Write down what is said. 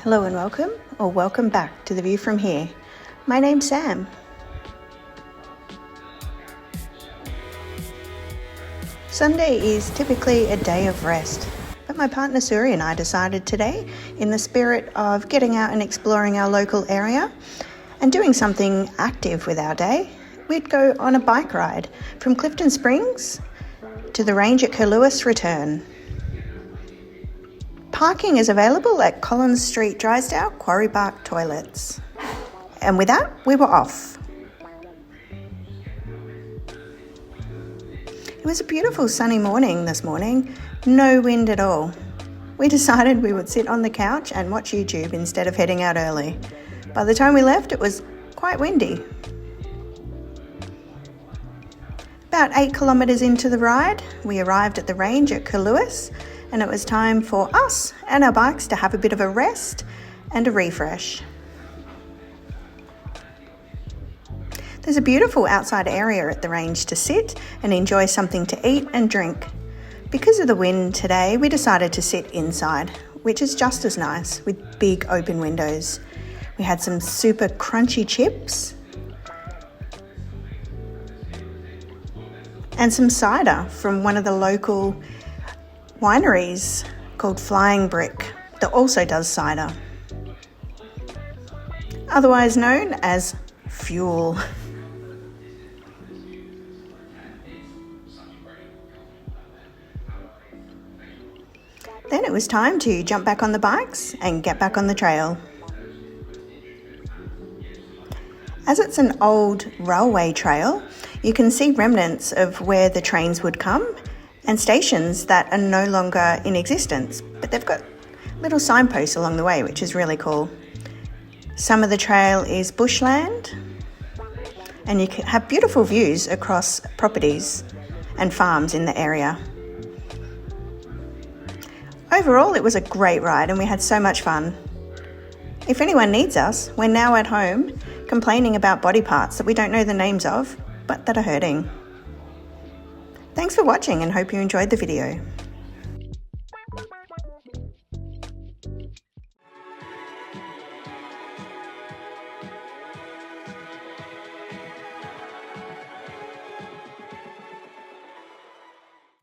Hello and welcome, or welcome back to The View From Here. My name's Sam. Sunday is typically a day of rest, but my partner Suri and I decided today, in the spirit of getting out and exploring our local area and doing something active with our day, we'd go on a bike ride from Clifton Springs to the Range Curlewis return. Parking is available at Collins Street, Drysdale, Quarry Bark Toilets. And with that, we were off. It was a beautiful sunny morning this morning, no wind at all. We decided we would sit on the couch and watch YouTube instead of heading out early. By the time we left, it was quite windy. About 8 kilometres into the ride, we arrived at the range at Curlewis, and it was time for us and our bikes to have a bit of a rest and a refresh. There's a beautiful outside area at the range to sit and enjoy something to eat and drink. Because of the wind today, we decided to sit inside, which is just as nice with big open windows. We had some super crunchy chips and some cider from one of the local wineries called Flying Brick that also does cider, otherwise known as fuel. Then it was time to jump back on the bikes and get back on the trail. As it's an old railway trail, you can see remnants of where the trains would come and stations that are no longer in existence, but they've got little signposts along the way, which is really cool. Some of the trail is bushland, and you can have beautiful views across properties and farms in the area. Overall, it was a great ride and we had so much fun. If anyone needs us, we're now at home complaining about body parts that we don't know the names of, but that are hurting. Thanks for watching and hope you enjoyed the video.